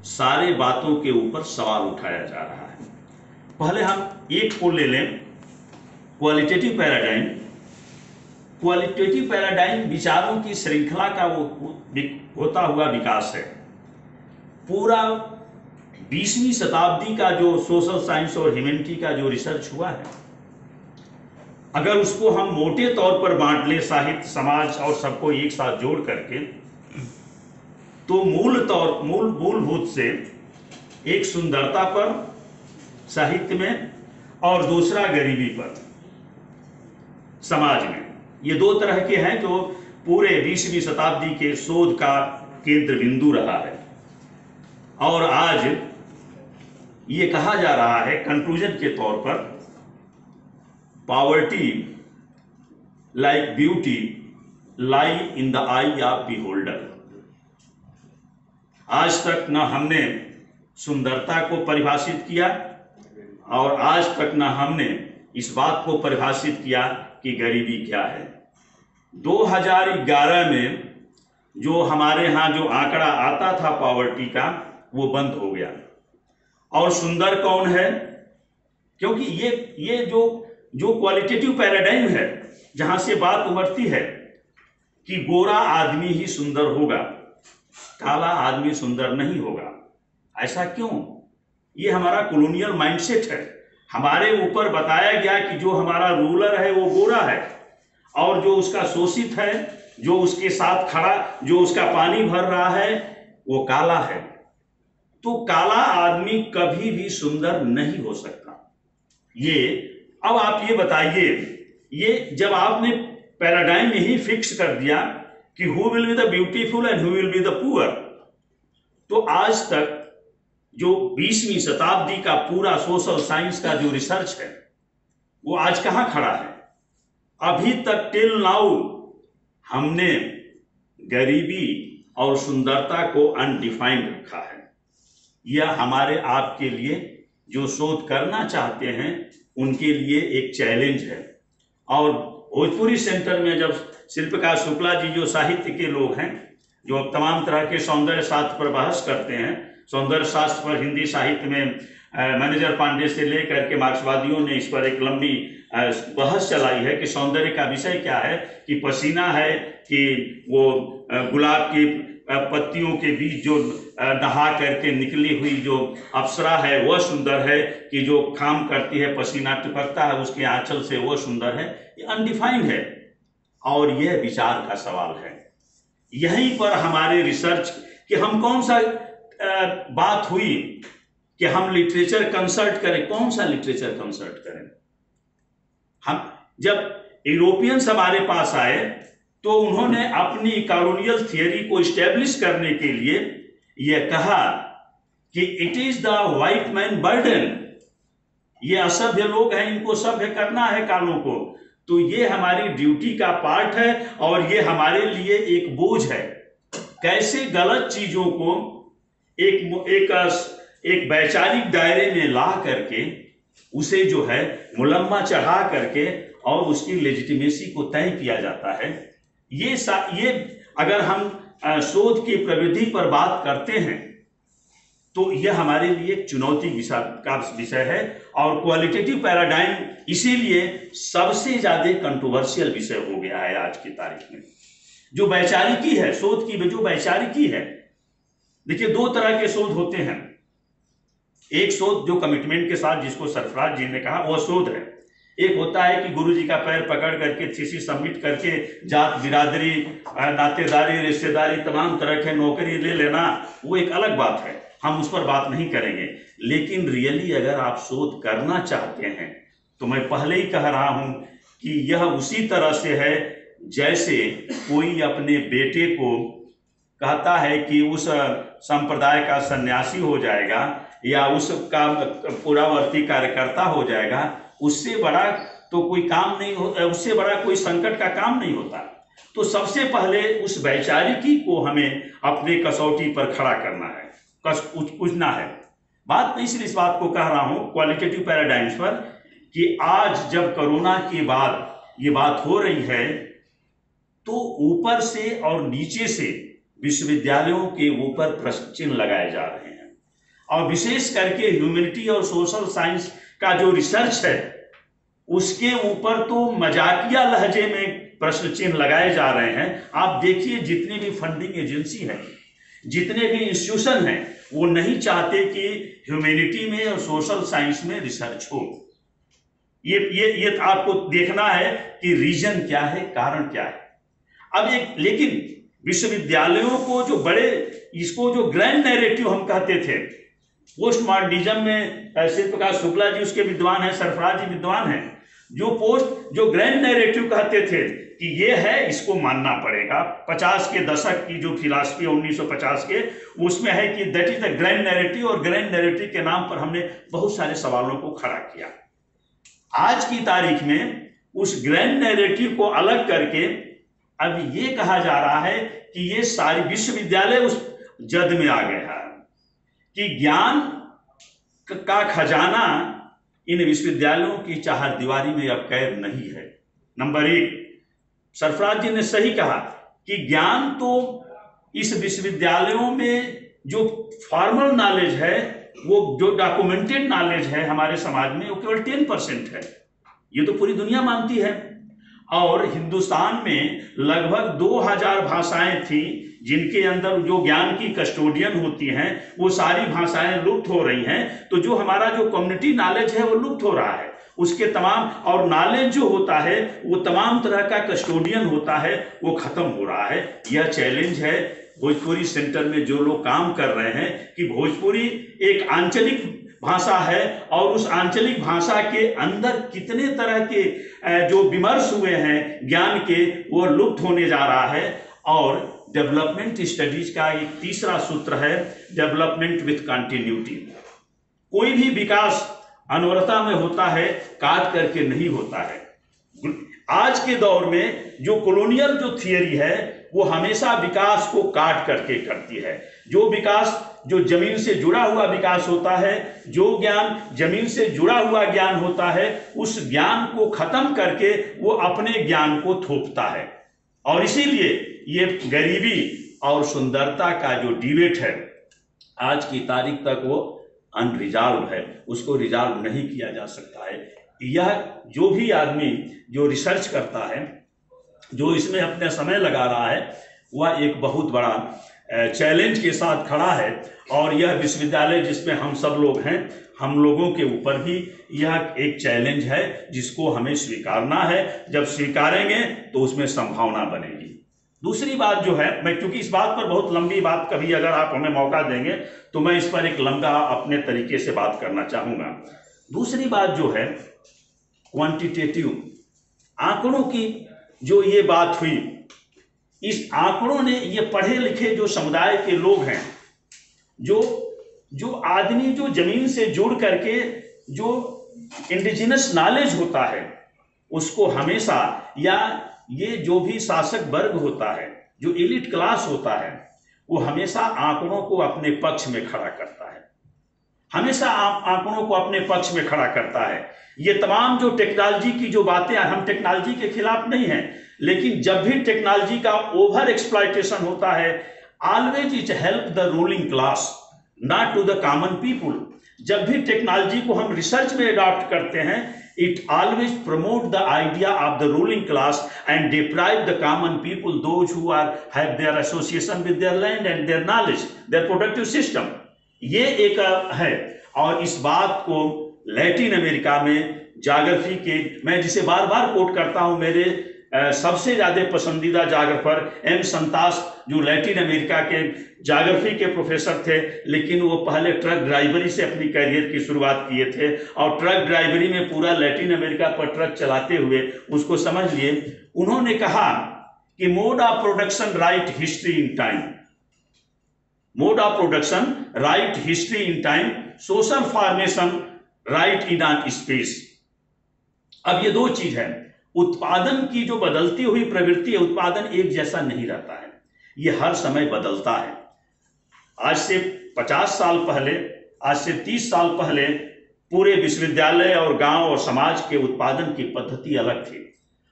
सारे बातों के ऊपर सवाल उठाया जा रहा है। पहले हम एक को ले लें, क्वालिटेटिव पैराडाइम। क्वालिटेटिव पैराडाइम विचारों की श्रृंखला का वो होता हुआ विकास है। पूरा 20वीं शताब्दी का जो सोशल साइंस और ह्यूमैनिटी का जो रिसर्च हुआ है, अगर उसको हम मोटे तौर पर बांट ले, साहित्य, समाज और सबको एक साथ जोड़ करके, तो मूलभूत से एक सुंदरता पर साहित्य में और दूसरा गरीबी पर समाज में, ये दो तरह के हैं जो पूरे 20वीं शताब्दी के शोध का केंद्र बिंदु रहा है। और आज ये कहा जा रहा है कंक्लूजन के तौर पर, poverty like beauty lie in the I of beholder. आज तक न हमने सुंदरता को परिभाषित किया और आज तक न हमने इस बात को परिभाषित किया कि गरीबी क्या है। 2011 में जो हमारे यहाँ जो आंकड़ा आता था पॉवर्टी का, वो बंद हो गया। और सुंदर कौन है? क्योंकि ये जो क्वालिटेटिव पैराडाइम है, जहां से बात उमड़ती है कि गोरा आदमी ही सुंदर होगा, काला आदमी सुंदर नहीं होगा। ऐसा क्यों? ये हमारा कॉलोनियल माइंडसेट है। हमारे ऊपर बताया गया कि जो हमारा रूलर है वो गोरा है और जो उसका शोषित है, जो उसके साथ खड़ा, जो उसका पानी भर रहा है, वो काला है। तो काला आदमी कभी भी सुंदर नहीं हो सकता। ये अब आप ये बताइए, ये जब आपने पैराडाइम में ही फिक्स कर दिया कि who will be the beautiful and who will be the poor, तो आज तक जो 20वीं शताब्दी का पूरा सोशल साइंस का जो रिसर्च है, वो आज कहां खड़ा है? अभी तक टिल नाउ हमने गरीबी और सुंदरता को अनडिफाइंड रखा है। यह हमारे आपके लिए जो शोध करना चाहते हैं उनके लिए एक चैलेंज है। और भोजपुरी सेंटर में जब शिल्पकार शुक्ला जी, जो साहित्य के लोग हैं, जो तमाम तरह के सौंदर्य शास्त्र पर बहस करते हैं, सौंदर्य शास्त्र पर हिंदी साहित्य में मैनेजर पांडे से लेकर के मार्क्सवादियों ने इस पर एक लंबी बहस चलाई है कि सौंदर्य का विषय क्या है, कि पसीना है, कि वो गुलाब की पत्तियों के बीच जो नहा करके निकली हुई जो अप्सरा है वह सुंदर है, कि जो काम करती है, पसीना टपकता है उसके आंचल से, वो सुंदर है। ये अनडिफाइंड है और यह विचार का सवाल है। यहीं पर हमारे रिसर्च कि हम कौन सा बात हुई कि हम लिटरेचर कंसल्ट करें, कौन सा लिटरेचर कंसल्ट करें। हम जब यूरोपियंस हमारे पास आए तो उन्होंने अपनी कॉलोनियल थियरी को इस्टेब्लिश करने के लिए यह कहा कि it is the white man burden, ये असभ्य लोग हैं, इनको सभ्य करना है कालों को, तो ये हमारी ड्यूटी का पार्ट है और ये हमारे लिए एक बोझ है। कैसे गलत चीजों को एक वैचारिक दायरे में ला करके उसे जो है मुलम्मा चढ़ा करके और उसकी लेजिटिमेसी को तय किया जाता है। ये अगर हम शोध की प्रवृत्ति पर बात करते हैं तो यह हमारे लिए एक चुनौती का विषय है। और क्वालिटेटिव पैराडाइम इसीलिए सबसे ज्यादा कंट्रोवर्शियल विषय हो गया है आज की तारीख में। जो वैचारिकी है, शोध की जो वैचारिकी है, देखिए दो तरह के शोध होते हैं। एक शोध जो कमिटमेंट के साथ, जिसको सरफराज जी ने कहा, वह शोध है। एक होता है कि गुरु जी का पैर पकड़ करके थीसिस सबमिट करके जात बिरादरी, नातेदारी, रिश्तेदारी, तमाम तरह के नौकरी ले लेना, वो एक अलग बात है, हम उस पर बात नहीं करेंगे। लेकिन रियली अगर आप शोध करना चाहते हैं तो मैं पहले ही कह रहा हूं कि यह उसी तरह से है जैसे कोई अपने बेटे को कहता है कि उस संप्रदाय का सन्यासी हो जाएगा या उसका पुरावर्ती कार्यकर्ता हो जाएगा। उससे बड़ा तो कोई काम नहीं होता, उससे बड़ा कोई संकट का काम नहीं होता। तो सबसे पहले उस वैचारिकी को हमें अपने कसौटी पर खड़ा करना है, पूछना है। बात मैं इसलिए इस बात को कह रहा हूं क्वालिटेटिव पैराडाइम्स पर कि आज जब कोरोना के बाद ये बात हो रही है तो ऊपर से और नीचे से विश्वविद्यालयों के ऊपर प्रश्न चिन्ह लगाए जा रहे हैं। और विशेष करके ह्यूमैनिटी और सोशल साइंस का जो रिसर्च है उसके ऊपर तो मजाकिया लहजे में प्रश्न चिन्ह लगाए जा रहे हैं। आप देखिए जितनी भी फंडिंग एजेंसी है, जितने भी इंस्टीट्यूशन हैं, वो नहीं चाहते कि ह्यूमैनिटी में और सोशल साइंस में रिसर्च हो। ये आपको देखना है कि रीजन क्या है, कारण क्या है। अब लेकिन विश्वविद्यालयों को जो बड़े, इसको जो ग्रैंड नैरेटिव हम कहते थे, पोस्ट मॉडर्निज्म में शिव प्रकाश शुक्ला जी उसके विद्वान हैं, सरफराज जी विद्वान हैं, जो ग्रैंड नैरेटिव कहते थे कि ये है, इसको मानना पड़ेगा। 50 के दशक की जो फिलॉसफी 1950 के, उसमें है कि that is the grand narrative, और ग्रैंड नैरेटिव के नाम पर हमने बहुत सारे सवालों को खड़ा किया। आज की तारीख में उस ग्रैंड नैरेटिव को अलग करके अब ये कहा जा रहा है कि ये सारी विश्वविद्यालय उस जद में आ गए हैं कि ज्ञान का खजाना इन विश्वविद्यालयों की चारदीवारी में अब कैद नहीं है। नंबर 1, सरफराज जी ने सही कहा कि ज्ञान तो इस विश्वविद्यालयों में जो फॉर्मल नॉलेज है, वो जो डॉक्यूमेंटेड नॉलेज है हमारे समाज में, वो केवल 10% है। ये तो पूरी दुनिया मानती है। और हिंदुस्तान में लगभग 2000 भाषाएं थी जिनके अंदर जो ज्ञान की कस्टोडियन होती हैं, वो सारी भाषाएं लुप्त हो रही हैं। तो जो हमारा जो कम्युनिटी नॉलेज है वो लुप्त हो रहा है, उसके तमाम, और नॉलेज जो होता है वो तमाम तरह का कस्टोडियन होता है, वो खत्म हो रहा है। यह चैलेंज है भोजपुरी सेंटर में जो लोग काम कर रहे हैं कि भोजपुरी एक आंचलिक भाषा है और उस आंचलिक भाषा के अंदर कितने तरह के जो विमर्श हुए हैं ज्ञान के, वो लुप्त होने जा रहा है। और डेवलपमेंट स्टडीज का एक तीसरा सूत्र है डेवलपमेंट विथ कंटिन्यूटी। कोई भी विकास अनवरता में होता है, काट करके नहीं होता है। आज के दौर में जो कॉलोनियल जो थियरी है वो हमेशा विकास को काट करके करती है। जो विकास जो जमीन से जुड़ा हुआ विकास होता है, जो ज्ञान जमीन से जुड़ा हुआ ज्ञान होता है, उस ज्ञान को खत्म करके वो अपने ज्ञान को थोपता है। और इसीलिए ये गरीबी और सुंदरता का जो डिबेट है आज की तारीख तक वो अनरिजॉल्व है, उसको रिजॉल्व नहीं किया जा सकता है। यह जो भी आदमी जो रिसर्च करता है, जो इसमें अपना समय लगा रहा है, वह एक बहुत बड़ा चैलेंज के साथ खड़ा है। और यह विश्वविद्यालय जिसमें हम सब लोग हैं, हम लोगों के ऊपर भी यह एक चैलेंज है जिसको हमें स्वीकारना है। जब स्वीकारेंगे तो उसमें संभावना बनेगी। दूसरी बात जो है, मैं क्योंकि इस बात पर बहुत लंबी बात, कभी अगर आप हमें मौका देंगे तो मैं इस पर एक लंबा अपने तरीके से बात करना चाहूँगा। दूसरी बात जो है क्वांटिटेटिव आंकड़ों की जो ये बात हुई, इस आंकड़ों ने ये पढ़े लिखे जो समुदाय के लोग हैं, जो आदमी जो जमीन से जुड़ करके जो इंडिजिनस नॉलेज होता है उसको हमेशा, या ये जो भी शासक वर्ग होता है, जो एलिट क्लास होता है, वो हमेशा आंकड़ों को अपने पक्ष में खड़ा करता है, हमेशा आंकड़ों को अपने पक्ष में खड़ा करता है। ये तमाम जो टेक्नोलॉजी की जो बातें, हम टेक्नोलॉजी के खिलाफ नहीं हैं, लेकिन जब भी टेक्नोलॉजी का ओवर एक्सप्लॉयटेशन होता है, always it help the ruling class not to the common people. जब भी टेक्नोलॉजी को हम रिसर्च में अडॉप्ट करते हैं, it always promote the idea of the ruling class and deprive the common people, those who have their association with their land and their knowledge, their productive system। ये एक है। और इस बात को लैटिन अमेरिका में जाग्राफी के, मैं जिसे बार बार कोट करता हूं, मेरे सबसे ज्यादा पसंदीदा जाग्राफर एम संतास, जो लैटिन अमेरिका के जाग्राफी के प्रोफेसर थे, लेकिन वो पहले ट्रक ड्राइवरी से अपनी कैरियर की शुरुआत किए थे और ट्रक ड्राइवरी में पूरा लैटिन अमेरिका पर ट्रक चलाते हुए उसको समझ लिए। उन्होंने कहा कि mode of production right history in time, mode of production right history in time, social formation right in on space. अब ये दो चीज है, उत्पादन की जो बदलती हुई प्रवृत्ति है, उत्पादन एक जैसा नहीं रहता है, ये हर समय बदलता है। आज से 50 साल पहले, आज से 30 साल पहले पूरे विश्वविद्यालय और गांव और समाज के उत्पादन की पद्धति अलग थी,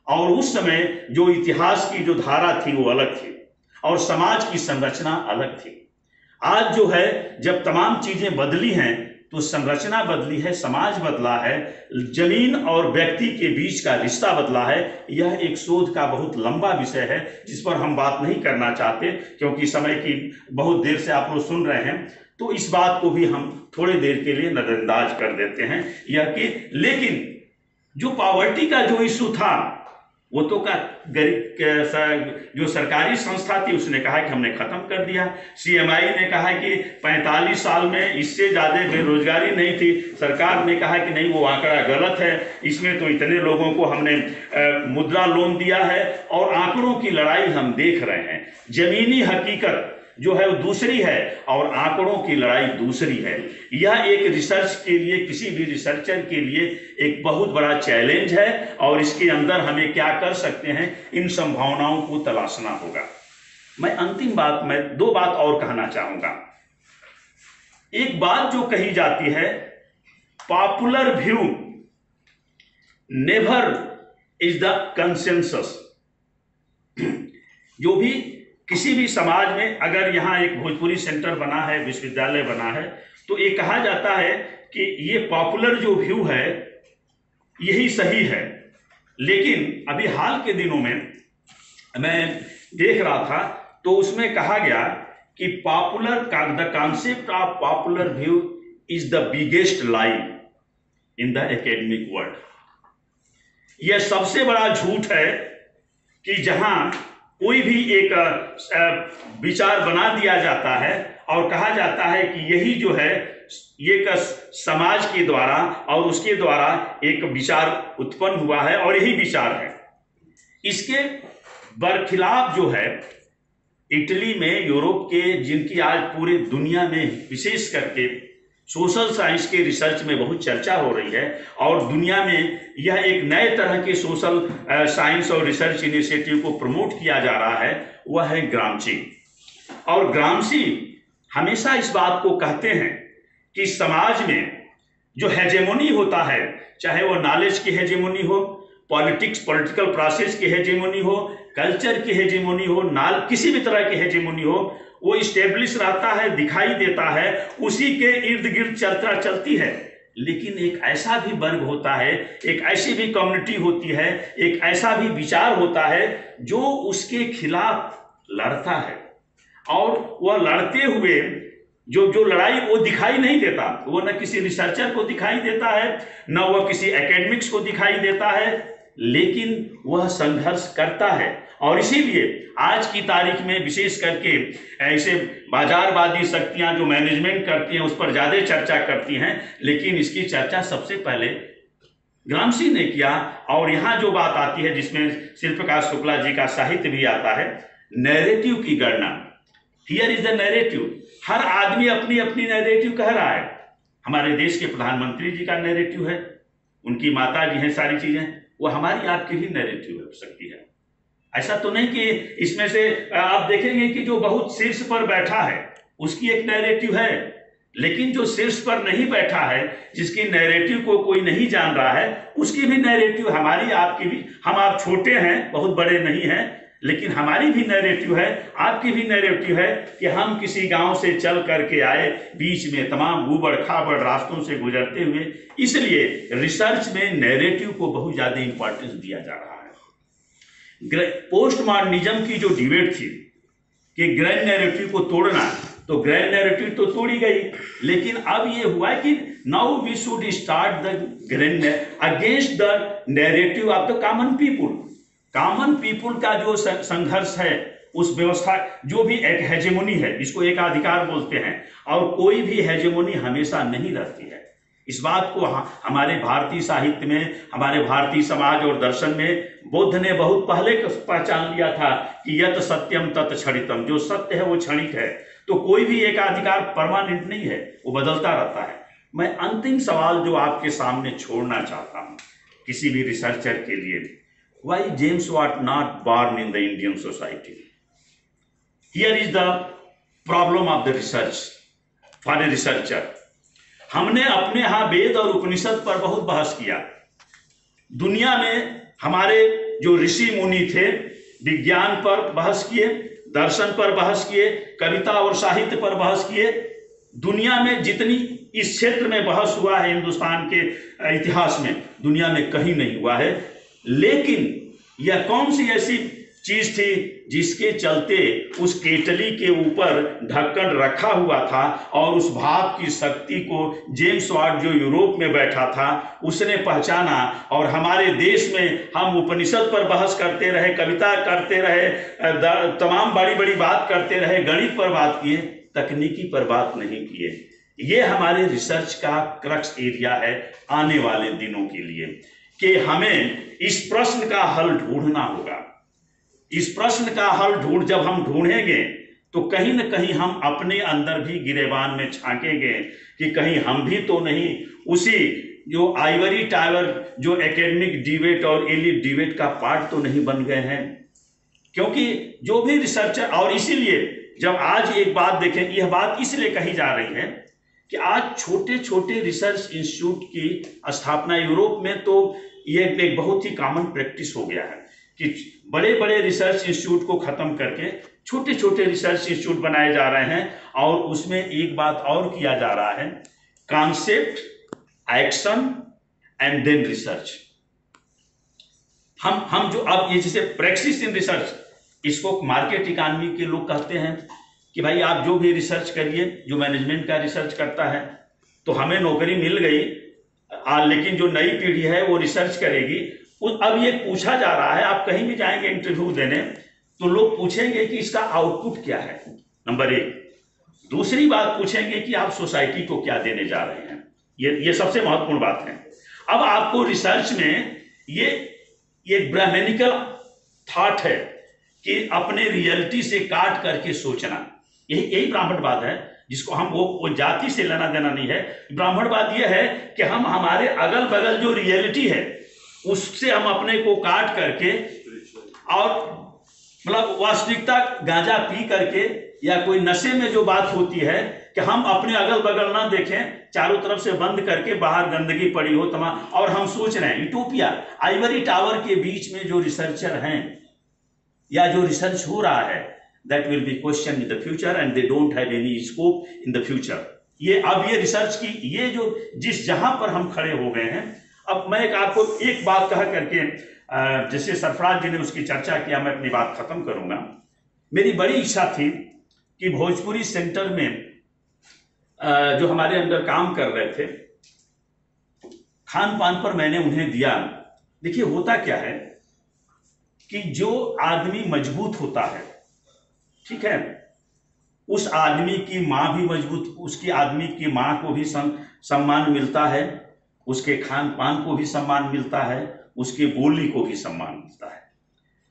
और उस समय जो इतिहास की जो धारा थी वो अलग थी, और समाज की संरचना अलग थी। आज जो है जब तमाम चीजें बदली हैं तो संरचना बदली है, समाज बदला है, जमीन और व्यक्ति के बीच का रिश्ता बदला है। यह एक शोध का बहुत लंबा विषय है जिस पर हम बात नहीं करना चाहते क्योंकि समय की बहुत देर से आप लोग सुन रहे हैं, तो इस बात को भी हम थोड़ी देर के लिए नजरअंदाज कर देते हैं। यह कि लेकिन जो पॉवर्टी का जो इशू था वो तो का गरीब जो सरकारी संस्था थी उसने कहा कि हमने खत्म कर दिया। सीएमआई ने कहा कि 45 साल में इससे ज्यादा बेरोजगारी नहीं थी। सरकार ने कहा कि नहीं, वो आंकड़ा गलत है, इसमें तो इतने लोगों को हमने मुद्रा लोन दिया है। और आंकड़ों की लड़ाई हम देख रहे हैं। जमीनी हकीकत जो है वो दूसरी है और आंकड़ों की लड़ाई दूसरी है। यह एक रिसर्च के लिए, किसी भी रिसर्चर के लिए एक बहुत बड़ा चैलेंज है और इसके अंदर हमें क्या कर सकते हैं, इन संभावनाओं को तलाशना होगा। मैं अंतिम बात में 2 बात और कहना चाहूंगा। एक बात जो कही जाती है, popular view never is the consensus. जो भी किसी भी समाज में अगर यहाँ एक भोजपुरी सेंटर बना है, विश्वविद्यालय बना है, तो ये कहा जाता है कि ये पॉपुलर जो व्यू है यही सही है। लेकिन अभी हाल के दिनों में मैं देख रहा था तो उसमें कहा गया कि the concept of popular view is the biggest lie in the academic world. यह सबसे बड़ा झूठ है कि जहां कोई भी एक विचार बना दिया जाता है और कहा जाता है कि यही जो है ये समाज के द्वारा और उसके द्वारा एक विचार उत्पन्न हुआ है और यही विचार है। इसके बरखिलाफ जो है इटली में, यूरोप के, जिनकी आज पूरे दुनिया में विशेष करके सोशल साइंस के रिसर्च में बहुत चर्चा हो रही है और दुनिया में यह एक नए तरह के सोशल साइंस और रिसर्च इनिशिएटिव को प्रमोट किया जा रहा है, वह है ग्राम्शी। और ग्राम्शी हमेशा इस बात को कहते हैं कि समाज में जो हेजेमोनी होता है, चाहे वो नॉलेज की हेजेमोनी हो, पॉलिटिकल प्रोसेस की हेजेमोनी हो, कल्चर की हेजेमोनी हो, किसी भी तरह की हेजेमोनी हो, वो इस्टेब्लिश रहता है, दिखाई देता है, उसी के इर्द गिर्द चर्चा चलती है। लेकिन एक ऐसा भी वर्ग होता है, एक ऐसी भी कम्युनिटी होती है, एक ऐसा भी विचार होता है जो उसके खिलाफ लड़ता है और वह लड़ते हुए जो लड़ाई वो दिखाई नहीं देता, वो न किसी रिसर्चर को दिखाई देता है, न वह किसी एकेडमिक्स को दिखाई देता है, लेकिन वह संघर्ष करता है। और इसीलिए आज की तारीख में विशेष करके ऐसे बाजारवादी शक्तियां जो मैनेजमेंट करती हैं उस पर ज्यादा चर्चा करती हैं, लेकिन इसकी चर्चा सबसे पहले ग्राम्शी ने किया। और यहाँ जो बात आती है जिसमें शिवप्रकाश शुक्ला जी का साहित्य भी आता है, नैरेटिव की गणना। Here is the narrative. हर आदमी अपनी अपनी नैरेटिव कह रहा है। हमारे देश के प्रधानमंत्री जी का नैरेटिव है, उनकी माता जी हैं, सारी चीजें वो हमारी आपकी भी नैरेटिव हो सकती है। ऐसा तो नहीं कि इसमें से आप देखेंगे कि जो बहुत शीर्ष पर बैठा है उसकी एक नैरेटिव है, लेकिन जो शीर्ष पर नहीं बैठा है, जिसकी नैरेटिव को कोई नहीं जान रहा है, उसकी भी नैरेटिव, हमारी आपकी भी। हम आप छोटे हैं, बहुत बड़े नहीं हैं, लेकिन हमारी भी नैरेटिव है, आपकी भी नैरेटिव है कि हम किसी गांव से चल करके आए, बीच में तमाम ऊबड़ खाबड़ रास्तों से गुजरते हुए। इसलिए रिसर्च में नैरेटिव को बहुत ज्यादा इंपॉर्टेंस दिया जा रहा है। पोस्ट मॉडर्निज्म की जो डिबेट थी कि ग्रैंड नैरेटिव को तोड़ना, तो ग्रैंड नैरेटिव तो तोड़ी गई, लेकिन अब ये हुआ कि now we should start the grand against the narrative of the common people. Common people का जो संघर्ष है, उस व्यवस्था जो भी एक हेजेमोनी है, इसको एक अधिकार बोलते हैं, और कोई भी हेजेमोनी हमेशा नहीं रहती है। इस बात को हमारे भारतीय साहित्य में, हमारे भारतीय समाज और दर्शन में बुद्ध ने बहुत पहले पहचान लिया था कि यत सत्यम तत् क्षणितम। जो सत्य है वो क्षणिक है, तो कोई भी एक अधिकार परमानेंट नहीं है, वो बदलता रहता है। मैं अंतिम सवाल जो आपके सामने छोड़ना चाहता हूं किसी भी रिसर्चर के लिए, why James Watt not born in the Indian society? Here is the problem of the research for a researcher. हमने अपने यहां वेद और उपनिषद पर बहुत बहस किया। दुनिया में हमारे जो ऋषि मुनि थे विज्ञान पर बहस किए, दर्शन पर बहस किए, कविता और साहित्य पर बहस किए। दुनिया में जितनी इस क्षेत्र में बहस हुआ है हिंदुस्तान के इतिहास में, दुनिया में कहीं नहीं हुआ है। लेकिन यह कौन सी ऐसी चीज थी जिसके चलते उस केतली के ऊपर ढक्कन रखा हुआ था और उस भाप की शक्ति को जेम्स वाट जो यूरोप में बैठा था उसने पहचाना, और हमारे देश में हम उपनिषद पर बहस करते रहे, कविता करते रहे, तमाम बड़ी बड़ी बात करते रहे, गणित पर बात किए, तकनीकी पर बात नहीं किए। ये हमारे रिसर्च का क्रक्स एरिया है आने वाले दिनों के लिए, कि हमें इस प्रश्न का हल ढूंढना होगा। इस प्रश्न का हल जब हम ढूंढेंगे तो कहीं न कहीं हम अपने अंदर भी गिरेबान में झांकेंगे कि कहीं हम भी तो नहीं उसी जो आइवरी टावर जो एकेडमिक डिबेट और एलिट डिबेट का पार्ट तो नहीं बन गए हैं। क्योंकि जो भी रिसर्चर, और इसीलिए जब आज एक बात देखें, यह बात इसलिए कही जा रही है कि आज छोटे छोटे रिसर्च इंस्टीट्यूट की स्थापना यूरोप में तो ये एक बहुत ही कॉमन प्रैक्टिस हो गया है कि बड़े बड़े रिसर्च इंस्टीट्यूट को खत्म करके छोटे छोटे रिसर्च इंस्टीट्यूट बनाए जा रहे हैं। और उसमें एक बात और किया जा रहा है, concept, action and then research. हम जो अब ये जैसे प्रैक्टिस इन रिसर्च, इसको मार्केट इकोनॉमी के लोग कहते हैं कि भाई आप जो भी रिसर्च करिए, जो मैनेजमेंट का रिसर्च करता है तो हमें नौकरी मिल गई, लेकिन जो नई पीढ़ी है वो रिसर्च करेगी। अब ये पूछा जा रहा है, आप कहीं भी जाएंगे इंटरव्यू देने तो लोग पूछेंगे कि इसका आउटपुट क्या है, नंबर एक। दूसरी बात पूछेंगे कि आप सोसाइटी को क्या देने जा रहे हैं, ये सबसे महत्वपूर्ण बात है। अब आपको रिसर्च में ये ब्राह्मणिकल थॉट है कि अपने रियलिटी से काट करके सोचना, यही ब्राह्मणवाद है, जिसको हम वो जाति से लेना देना नहीं है। ब्राह्मणवाद ये है कि हम हमारे अगल बगल जो रियलिटी है उससे हम अपने को काट करके, और मतलब वास्तविकता गांजा पी करके या कोई नशे में जो बात होती है कि हम अपने अगल बगल ना देखें, चारों तरफ से बंद करके बाहर गंदगी पड़ी हो तमाम, और हम सोच रहे हैं यूटोपिया। आइवरी टावर के बीच में जो रिसर्चर हैं या जो रिसर्च हो रहा है, that will be questioned in the future and they don't have any scope in the future। ये अब ये रिसर्च की ये जो जिस जहां पर हम खड़े हो गए हैं, अब मैं आपको एक बात कह करके, जैसे सरफराज जी ने उसकी चर्चा किया, मैं अपनी बात खत्म करूंगा। मेरी बड़ी इच्छा थी कि भोजपुरी सेंटर में जो हमारे अंदर काम कर रहे थे, खान पान पर मैंने उन्हें दिया। देखिए होता क्या है कि जो आदमी मजबूत होता है, ठीक है, उस आदमी की माँ भी मजबूत, उसकी आदमी की माँ को भी सम्मान मिलता है, उसके खान पान को भी सम्मान मिलता है, उसके बोली को भी सम्मान मिलता है।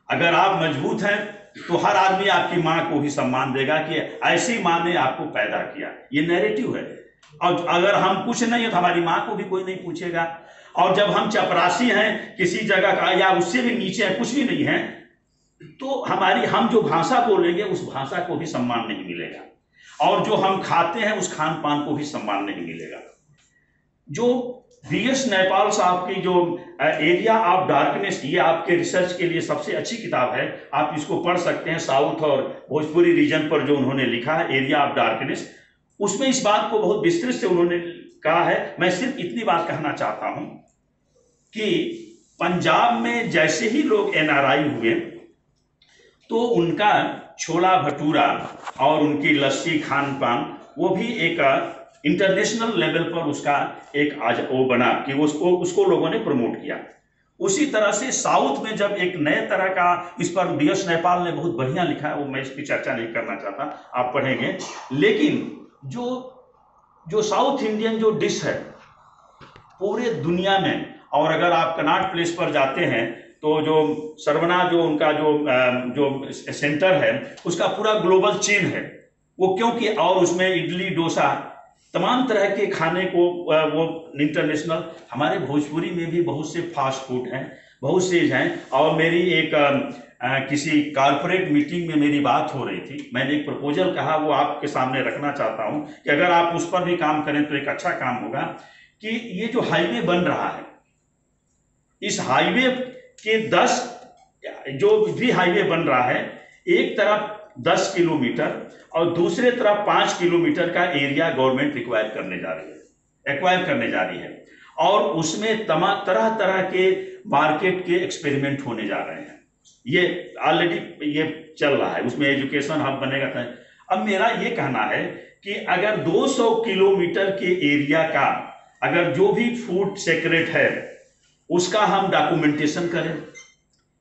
अगर आप मजबूत हैं तो हर आदमी आपकी माँ को भी सम्मान देगा कि ऐसी माँ ने आपको पैदा किया, ये नैरेटिव है। और अगर हम कुछ नहीं है तो हमारी माँ को भी कोई नहीं पूछेगा। और जब हम चपरासी हैं किसी जगह का या उससे भी नीचे है, कुछ भी नहीं है, तो हम जो भाषा बोलेंगे उस भाषा को भी सम्मान नहीं मिलेगा, और जो हम खाते हैं उस खान पान को भी सम्मान नहीं मिलेगा। जो बीएस नैपाल साहब की जो एरिया ऑफ डार्कनेस, ये आपके रिसर्च के लिए सबसे अच्छी किताब है, आप इसको पढ़ सकते हैं। साउथ और भोजपुरी रीजन पर जो उन्होंने लिखा है एरिया ऑफ डार्कनेस, उसमें इस बात को बहुत विस्तृत से उन्होंने कहा है। मैं सिर्फ इतनी बात कहना चाहता हूं कि पंजाब में जैसे ही लोग एनआरआई हुए तो उनका छोला भटूरा और उनकी लस्सी खान पान वो भी एक इंटरनेशनल लेवल पर उसका एक आज वो बना कि उसको लोगों ने प्रमोट किया। उसी तरह से साउथ में जब एक नए तरह का, इस पर बीएस नैपाल ने बहुत बढ़िया लिखा है, वो मैं इसकी चर्चा नहीं करना चाहता, आप पढ़ेंगे। लेकिन जो साउथ इंडियन जो डिश है पूरे दुनिया में, और अगर आप कनॉट प्लेस पर जाते हैं तो जो सरवना जो उनका जो सेंटर है उसका पूरा ग्लोबल चेन है वो, क्योंकि और उसमें इडली डोसा तमाम तरह के खाने को वो इंटरनेशनल। हमारे भोजपुरी में भी बहुत से फास्ट फूड हैं, बहुत से हैं। और मेरी एक किसी कॉर्पोरेट मीटिंग में मेरी बात हो रही थी, मैंने एक प्रपोजल कहा, वो आपके सामने रखना चाहता हूं कि अगर आप उस पर भी काम करें तो एक अच्छा काम होगा कि ये जो हाईवे बन रहा है, इस हाईवे के 10 जो भी हाईवे बन रहा है, एक तरफ 10 किलोमीटर और दूसरे तरफ 5 किलोमीटर का एरिया गवर्नमेंट एक्वायर करने जा रही है और उसमें तरह तरह के मार्केट के एक्सपेरिमेंट होने जा रहे हैं। ये ऑलरेडी ये चल रहा है, उसमें एजुकेशन हब बनेगा। अब मेरा ये कहना है कि अगर 200 किलोमीटर के एरिया का अगर जो भी फूड सेक्रेट है उसका हम डॉक्यूमेंटेशन करें,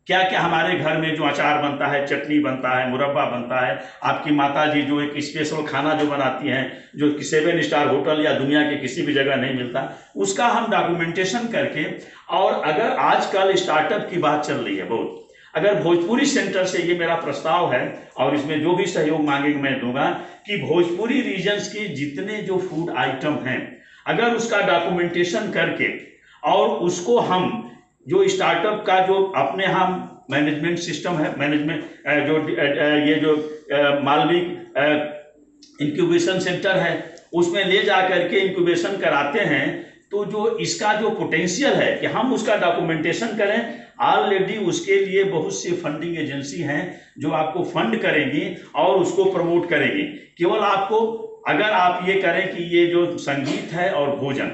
क्या क्या हमारे घर में जो अचार बनता है, चटनी बनता है, मुरब्बा बनता है, आपकी माता जी जो एक स्पेशल खाना जो बनाती हैं जो 7 स्टार होटल या दुनिया के किसी भी जगह नहीं मिलता, उसका हम डॉक्यूमेंटेशन करके, और अगर आजकल स्टार्टअप की बात चल रही है बहुत, अगर भोजपुरी सेंटर से ये मेरा प्रस्ताव है और इसमें जो भी सहयोग मांगेंगे मैं दूंगा कि भोजपुरी रीजन्स के जितने जो फूड आइटम हैं अगर उसका डॉक्यूमेंटेशन करके और उसको हम जो स्टार्टअप का जो अपने यहाँ मैनेजमेंट सिस्टम है, मैनेजमेंट जो ये जो मालविक इंक्यूबेशन सेंटर है उसमें ले जा करके इंक्यूबेशन कराते हैं, तो जो इसका जो पोटेंशियल है कि हम उसका डॉक्यूमेंटेशन करें, ऑलरेडी उसके लिए बहुत सी फंडिंग एजेंसी हैं जो आपको फंड करेंगी और उसको प्रमोट करेंगी। केवल आपको अगर आप ये करें कि ये जो संगीत है और भोजन,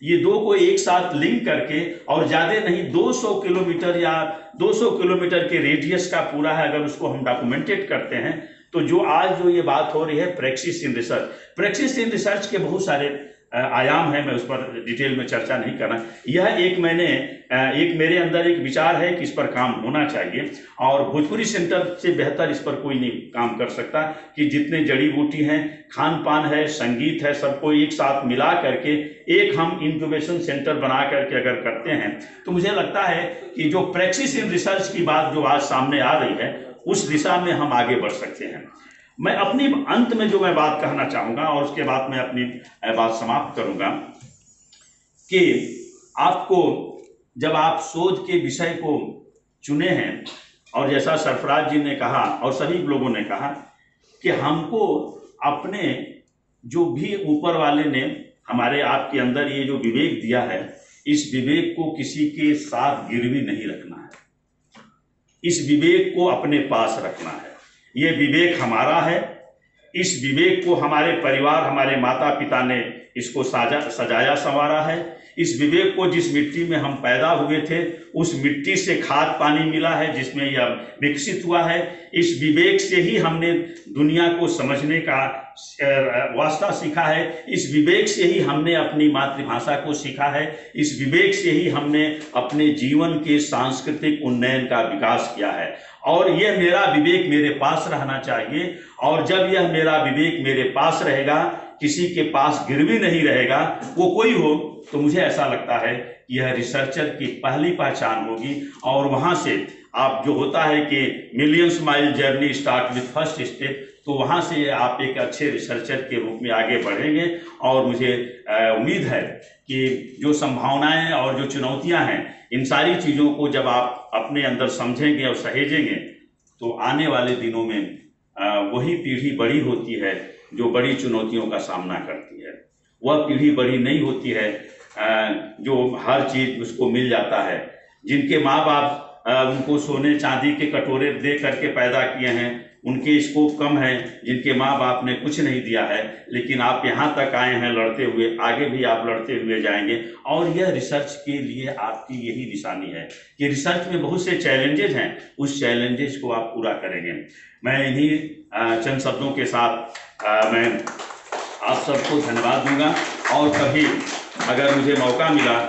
ये दो को एक साथ लिंक करके, और ज्यादा नहीं 200 किलोमीटर या 200 किलोमीटर के रेडियस का पूरा है, अगर उसको हम डॉक्यूमेंटेड करते हैं तो जो आज जो ये बात हो रही है प्रैक्टिस इन रिसर्च के बहुत सारे आयाम है, मैं उस पर डिटेल में चर्चा नहीं करना। यह एक मेरे अंदर एक विचार है कि इस पर काम होना चाहिए और भोजपुरी सेंटर से बेहतर इस पर कोई नहीं काम कर सकता कि जितने जड़ी बूटी हैं, खान पान है, संगीत है, सबको एक साथ मिला करके एक हम इंक्यूबेशन सेंटर बना करके अगर करते हैं तो मुझे लगता है कि जो प्रैक्टिस इन रिसर्च की बात जो आज सामने आ रही है उस दिशा में हम आगे बढ़ सकते हैं। मैं अपनी अंत में जो मैं बात कहना चाहूँगा और उसके बाद मैं अपनी बात समाप्त करूँगा कि आपको जब आप शोध के विषय को चुने हैं और जैसा सरफराज जी ने कहा और सभी लोगों ने कहा कि हमको अपने जो भी ऊपर वाले ने हमारे आपके अंदर ये जो विवेक दिया है, इस विवेक को किसी के साथ गिरवी नहीं रखना है, इस विवेक को अपने पास रखना है। ये विवेक हमारा है, इस विवेक को हमारे परिवार, हमारे माता पिता ने इसको सजाया संवारा है। इस विवेक को जिस मिट्टी में हम पैदा हुए थे उस मिट्टी से खाद पानी मिला है जिसमें यह विकसित हुआ है। इस विवेक से ही हमने दुनिया को समझने का वास्ता सीखा है, इस विवेक से ही हमने अपनी मातृभाषा को सीखा है, इस विवेक से ही हमने अपने जीवन के सांस्कृतिक उन्नयन का विकास किया है। और यह मेरा विवेक मेरे पास रहना चाहिए, और जब यह मेरा विवेक मेरे पास रहेगा, किसी के पास गिरवी नहीं रहेगा, वो कोई हो, तो मुझे ऐसा लगता है कि यह रिसर्चर की पहली पहचान होगी। और वहाँ से आप जो होता है कि millions mile journey start with first step, तो वहाँ से आप एक अच्छे रिसर्चर के रूप में आगे बढ़ेंगे। और मुझे उम्मीद है कि जो संभावनाएं और जो चुनौतियां हैं, इन सारी चीज़ों को जब आप अपने अंदर समझेंगे और सहेजेंगे तो आने वाले दिनों में वही पीढ़ी बड़ी होती है जो बड़ी चुनौतियों का सामना करती है। वह पीढ़ी बड़ी नहीं होती है जो हर चीज़ उसको मिल जाता है। जिनके माँ बाप उनको सोने चांदी के कटोरे दे करके पैदा किए हैं, उनके स्कोप कम है। जिनके माँ बाप ने कुछ नहीं दिया है, लेकिन आप यहाँ तक आए हैं लड़ते हुए, आगे भी आप लड़ते हुए जाएंगे। और यह रिसर्च के लिए आपकी यही निशानी है कि रिसर्च में बहुत से चैलेंजेस हैं, उस चैलेंजेस को आप पूरा करेंगे। मैं इन्हीं चंद शब्दों के साथ मैं आप सबको धन्यवाद दूंगा। और कभी अगर मुझे मौका मिला